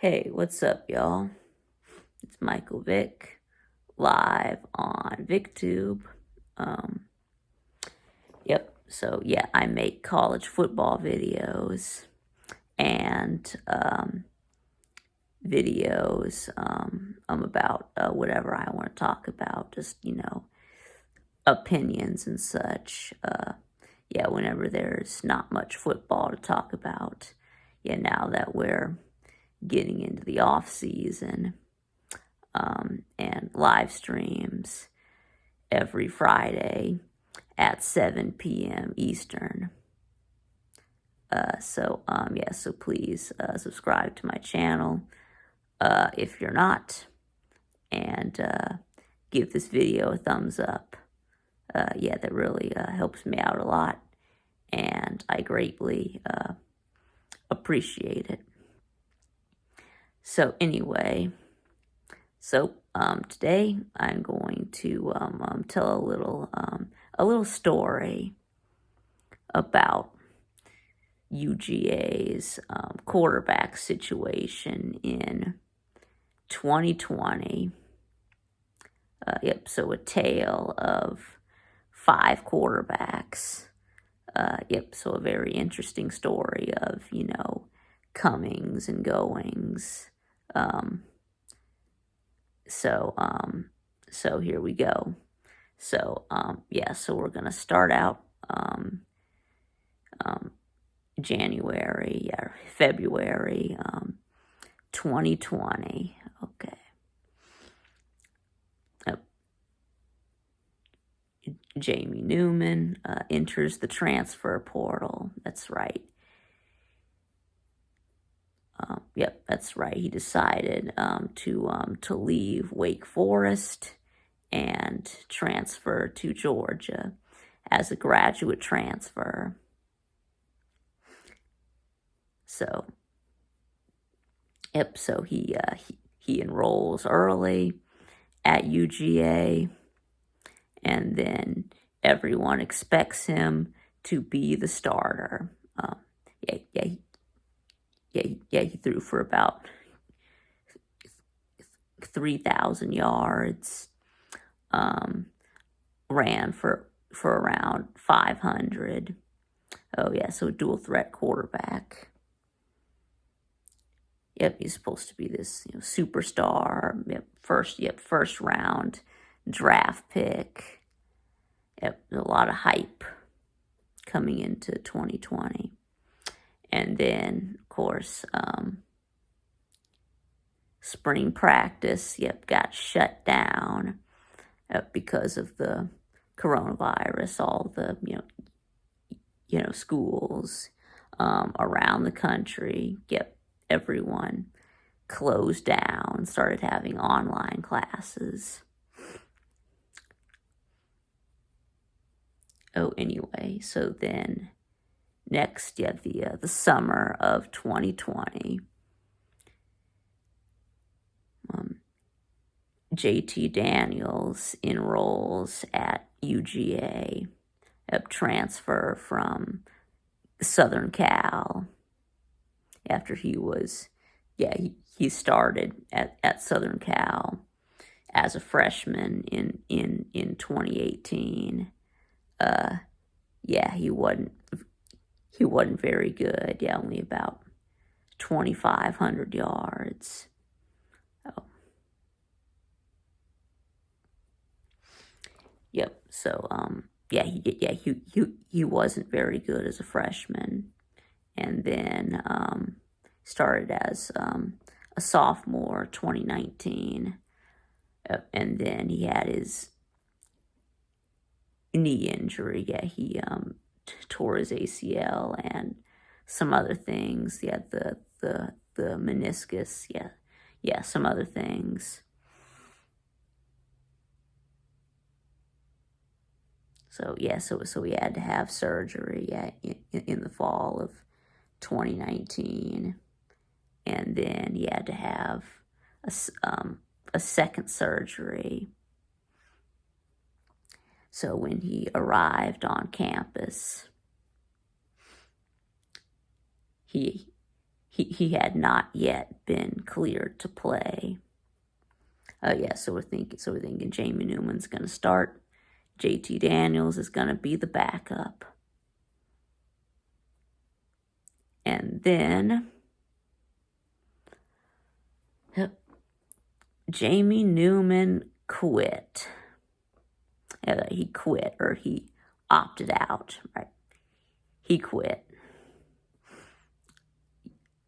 Hey, what's up, y'all? It's Michael Vick, live on VicTube. Um, so yeah, I make college football videos and videos about whatever I want to talk about, just, opinions and such. Yeah, whenever there's not much football to talk about. Yeah, now that we're getting into the off season. And live streams every Friday at 7 p.m. Eastern. So please subscribe to my channel if you're not, and give this video a thumbs up. That really helps me out a lot, and I greatly appreciate it. So anyway, today I'm going to tell a little story about UGA's quarterback situation in 2020. So a tale of 5 quarterbacks. So a very interesting story of, comings and goings. So here we go. So we're going to start out February 2020. Okay. Jamie Newman enters the transfer portal. That's right. That's right. He decided to leave Wake Forest and transfer to Georgia as a graduate transfer. So he enrolls early at UGA, and then everyone expects him to be the starter. He threw for about 3,000 yards, ran for around 500. So a dual threat quarterback. He's supposed to be this superstar. First round draft pick. A lot of hype coming into 2020. And then, of course, spring practice, got shut down because of the coronavirus. All the, schools around the country, everyone closed down, started having online classes. Anyway, so then next, the summer of 2020, JT Daniels enrolls at UGA, a transfer from Southern Cal. After he was, he started at Southern Cal as a freshman in 2018. He wasn't very good. Only about 2,500 yards. He wasn't very good as a freshman, and then started as a sophomore, 2019, and then he had his knee injury. He tore his ACL and some other things. The meniscus. Some other things. So he had to have surgery in the fall of 2019, and then he had to have a second surgery. So when he arrived on campus, he he had not yet been cleared to play. So we're thinking Jamie Newman's going to start. JT Daniels is going to be the backup. And then Jamie Newman quit. He quit, or he opted out, right? He quit.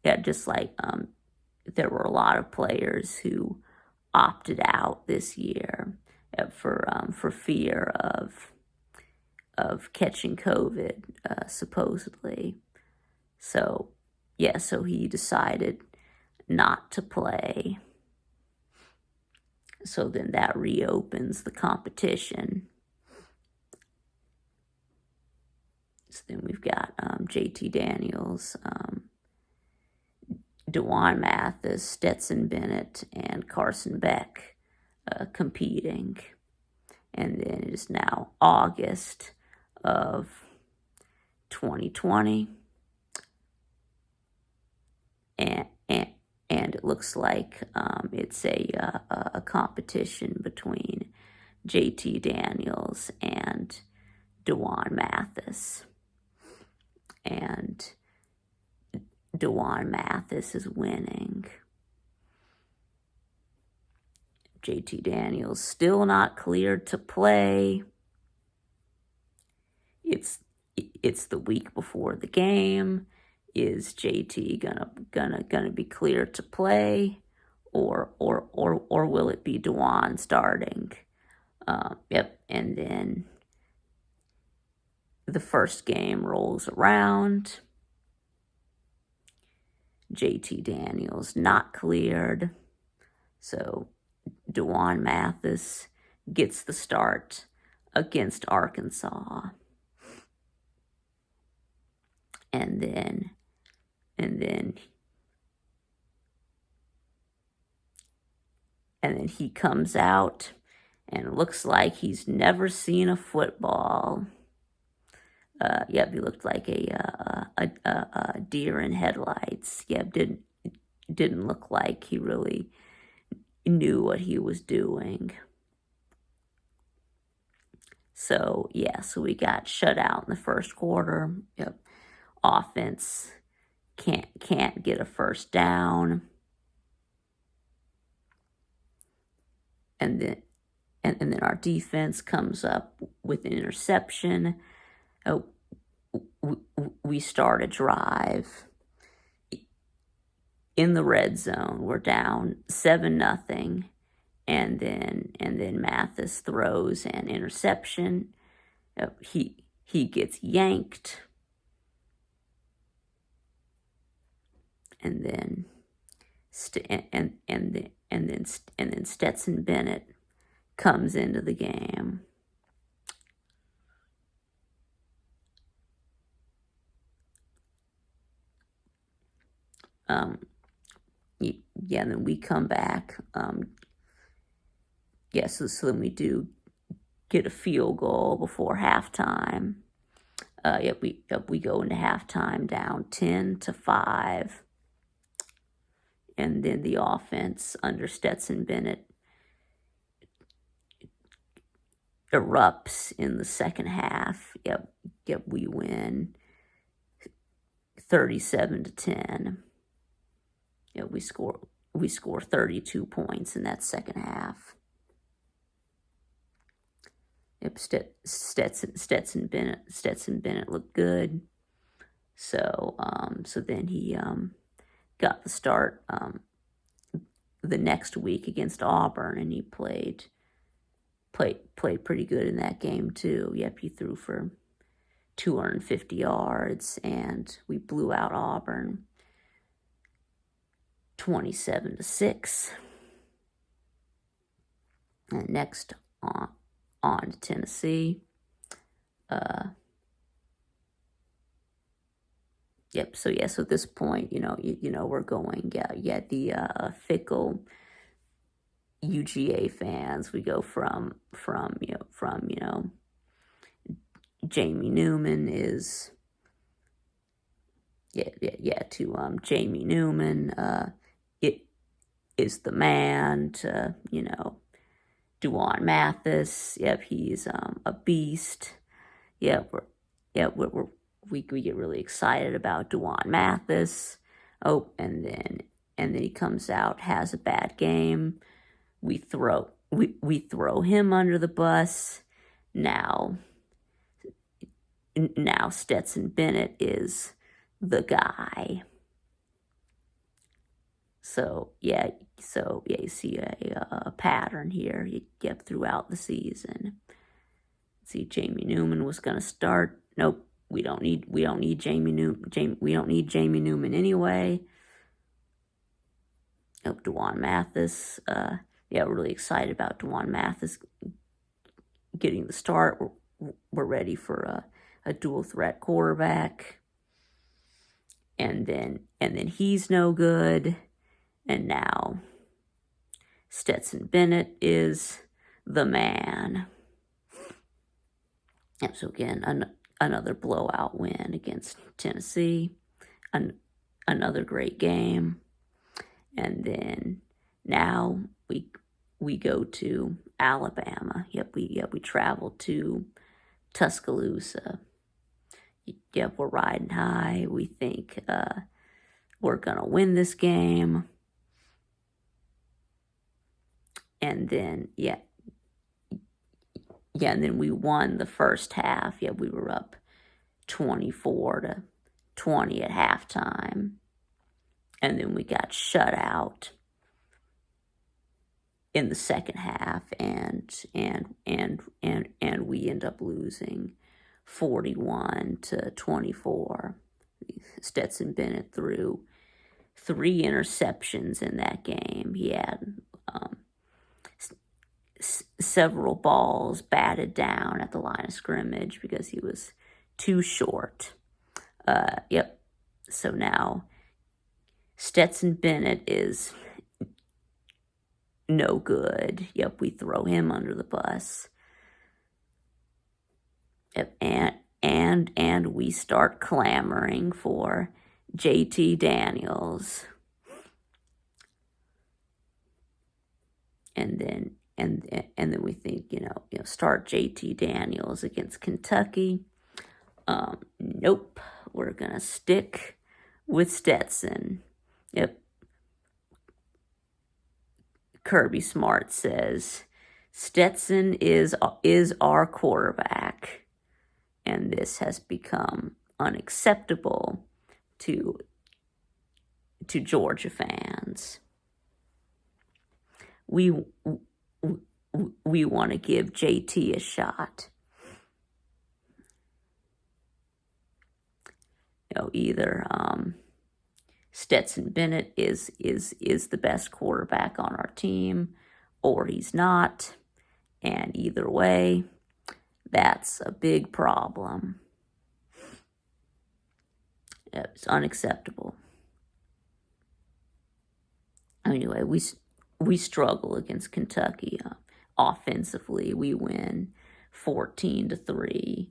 Yeah, just like there were a lot of players who opted out this year for fear of catching COVID, supposedly. So he decided not to play. So then that reopens the competition. So then we've got JT Daniels, DeJuan Mathis, Stetson Bennett, and Carson Beck competing. And then it is now August of 2020. And it looks like it's a competition between JT Daniels and DeJuan Mathis. And DeJuan Mathis is winning. JT Daniels still not cleared to play. It's the week before the game. Is JT gonna be cleared to play, or will it be DeJuan starting? And then the first game rolls around. JT Daniels not cleared, so DeJuan Mathis gets the start against Arkansas. And then he comes out and it looks like he's never seen a football. He looked like a deer in headlights. Didn't look like he really knew what he was doing. So we got shut out in the first quarter. Offense can't get a first down. And then our defense comes up with an interception. We start a drive in the red zone. We're down 7-0, and then Mathis throws an interception. He gets yanked, and then Stetson Bennett comes into the game. And then we come back. So then we do get a field goal before halftime. We go into halftime down 10-5. And then the offense under Stetson Bennett erupts in the second half. We win 37-10. We score 32 points in that second half. Stetson Bennett looked good. So then he got the start the next week against Auburn, and he played pretty good in that game too. He threw for 250 yards, and we blew out Auburn 27-6. And next on to Tennessee. So at this point, we're going. The fickle UGA fans. We go from Jamie Newman is to Jamie Newman. It is the man to, Duan Mathis. Yep, he's a beast. Yep, we get really excited about Duan Mathis. Oh, and then he comes out, has a bad game. We throw him under the bus. Now Stetson Bennett is the guy. So you see a pattern here. You get throughout the season. See, Jamie Newman was going to start. Nope, we don't need Jamie Newman. We don't need Jamie Newman anyway. Nope, Duan Mathis. We're really excited about Duan Mathis getting the start. We're ready for a dual threat quarterback. And then he's no good. And now Stetson Bennett is the man. And so again, another blowout win against Tennessee. Another great game. And then now we go to Alabama. We travel to Tuscaloosa. Yep, we're riding high. We think we're gonna win this game. And then and then we won the first half. Yeah, we were up 24-20 at halftime. And then we got shut out in the second half, and we end up losing 41-24. Stetson Bennett threw 3 interceptions in that game. He had several balls batted down at the line of scrimmage because he was too short. So now Stetson Bennett is no good. Yep, we throw him under the bus. Yep, and we start clamoring for JT Daniels. And then we think, start JT Daniels against Kentucky. Nope, we're gonna stick with Stetson. Yep. Kirby Smart says Stetson is our quarterback, and this has become unacceptable to Georgia fans. We want to give JT a shot. Either Stetson Bennett is the best quarterback on our team, or he's not. And either way, that's a big problem. It's unacceptable. Anyway, we struggle against Kentucky. Offensively, we win 14-3.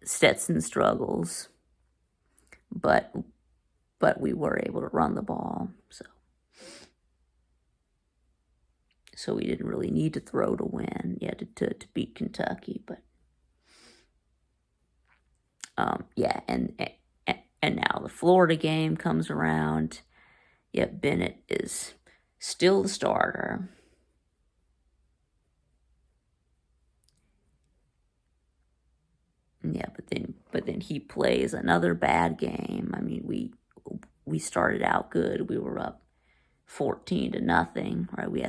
Stetson struggles, but we were able to run the ball, so we didn't really need to throw to win, to beat Kentucky. But and now the Florida game comes around. Bennett is still the starter. But then he plays another bad game. I mean, we started out good. We were up 14-0, right? We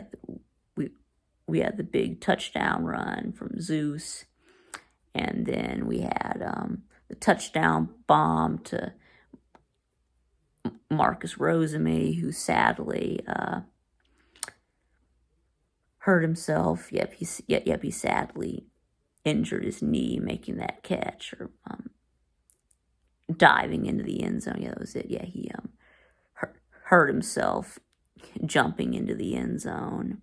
had the big touchdown run from Zeus, and then we had the touchdown bomb to Marcus Rosemy, who sadly hurt himself. He sadly injured his knee making that catch, or diving into the end zone. That was it. He hurt himself jumping into the end zone.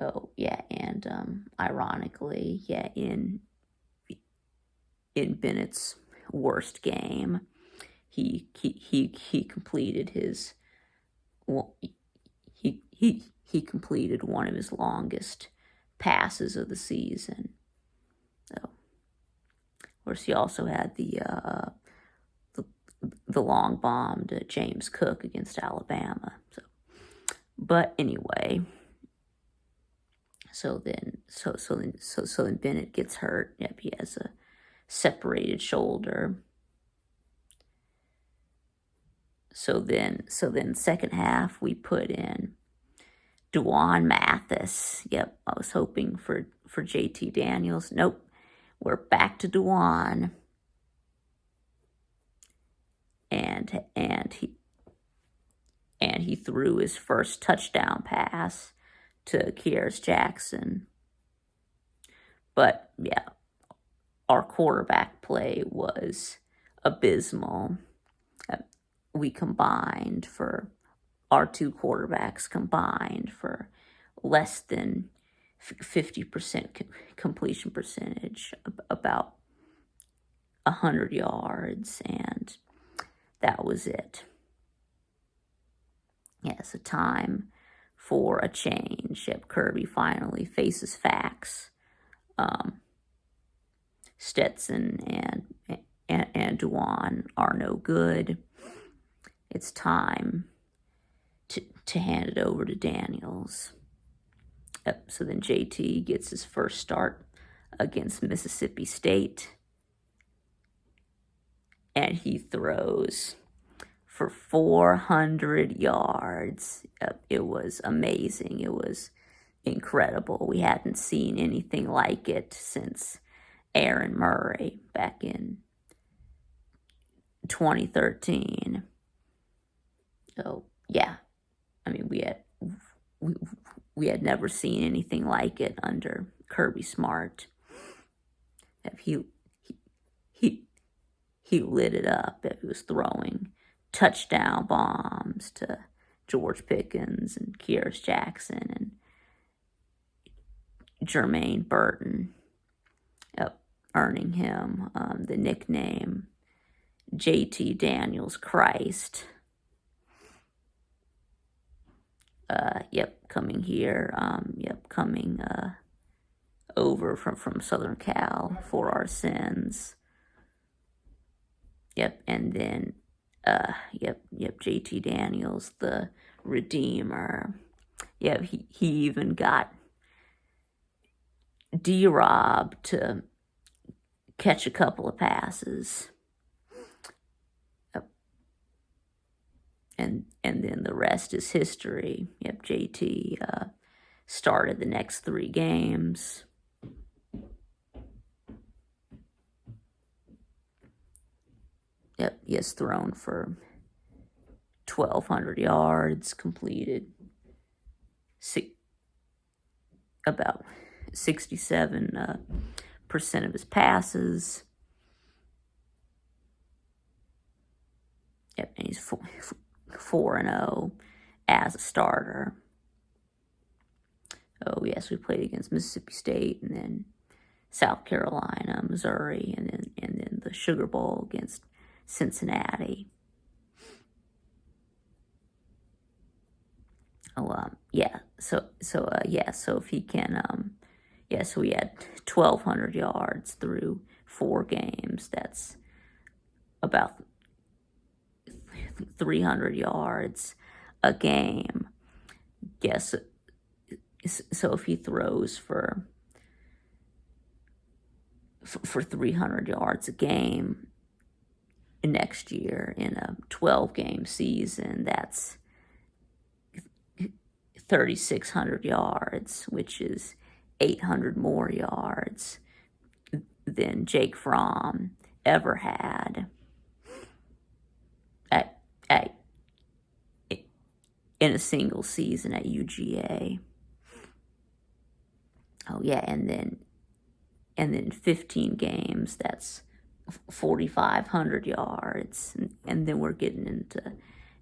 Oh, and ironically, in Bennett's worst game. He completed his he completed one of his longest passes of the season. So, of course, he also had the long bomb to James Cook against Alabama. So, but anyway, so then Bennett gets hurt. Yep, he has a separated shoulder. So then second half we put in Dwan Mathis. Yep, I was hoping for JT Daniels. Nope, we're back to Dwan. And he threw his first touchdown pass to Kearis Jackson. But yeah, our quarterback play was abysmal. We combined for, our two quarterbacks combined for less than 50% completion percentage, about 100 yards, and that was it. Yes, a time for a change. Yep, Kirby finally faces facts. Stetson and Dwan are no good. It's time to hand it over to Daniels. Yep, so then JT gets his first start against Mississippi State, and he throws for 400 yards. It was amazing. It was incredible. We hadn't seen anything like it since Aaron Murray back in 2013. So yeah, I mean, we had never seen anything like it under Kirby Smart. He lit it up. He was throwing touchdown bombs to George Pickens and Kearis Jackson and Jermaine Burton, earning him the nickname JT Daniels Christ. Coming here, coming over from Southern Cal for our sins. And then, JT Daniels, the Redeemer. He even got D-Rob to catch a couple of passes. And then the rest is history. JT started the next 3 games. He has thrown for 1,200 yards, completed about 67% of his passes. And he's 4-0 as a starter. Oh yes, we played against Mississippi State, and then South Carolina, Missouri, and then the Sugar Bowl against Cincinnati. So if he can, so we had 1,200 yards through 4 games. That's about 300 yards a game. Yes. So if he throws for 300 yards a game next year in a 12-game season, that's 3,600 yards, which is 800 more yards than Jake Fromm ever had in a single season at UGA. Oh yeah, and then 15 games, that's 4,500 yards, and then we're getting into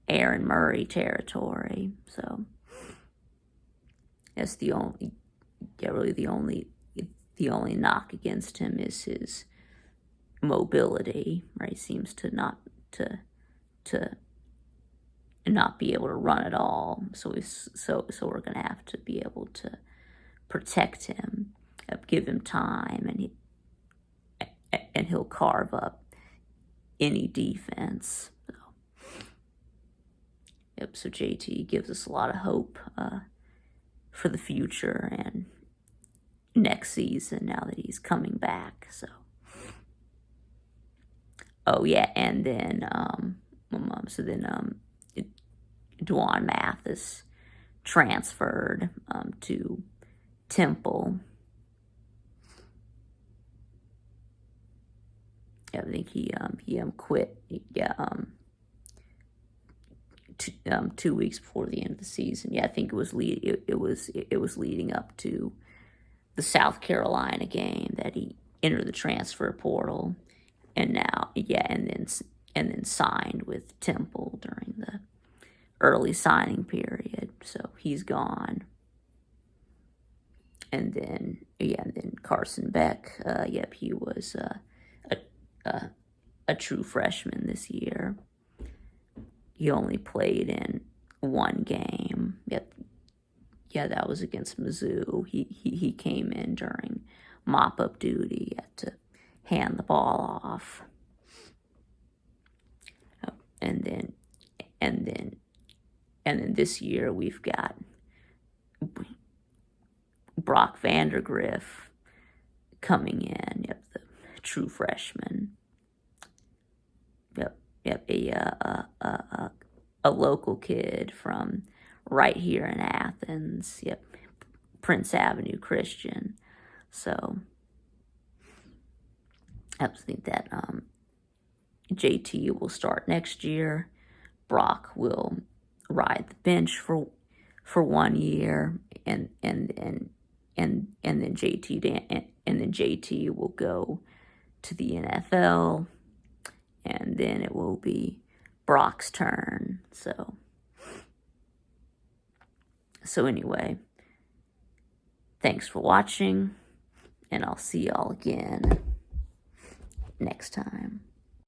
Aaron Murray territory. So that's the only knock against him is his mobility, right? Seems to to not be able to run at all. So we're going to have to be able to protect him, give him time, and he'll carve up any defense. So JT gives us a lot of hope for the future and next season now that he's coming back. So, oh yeah, and then Dwan Mathis transferred to Temple. I think he quit. 2 weeks before the end of the season. Yeah, I think it was leading up to the South Carolina game that he entered the transfer portal, and then signed with Temple during the early signing period. So he's gone. And then Carson Beck. He was a true freshman this year. He only played in one game. Yep. Yeah, that was against Mizzou. He came in during mop-up duty. Had to hand the ball off. And then this year we've got Brock Vandergriff coming in. Yep, the true freshman. Yep, a local kid from right here in Athens. Yep, Prince Avenue Christian. So I think that JT will start next year. Brock will ride the bench for 1 year, and then JT will go to the NFL. And then it will be Brock's turn. So anyway, thanks for watching, and I'll see y'all again next time.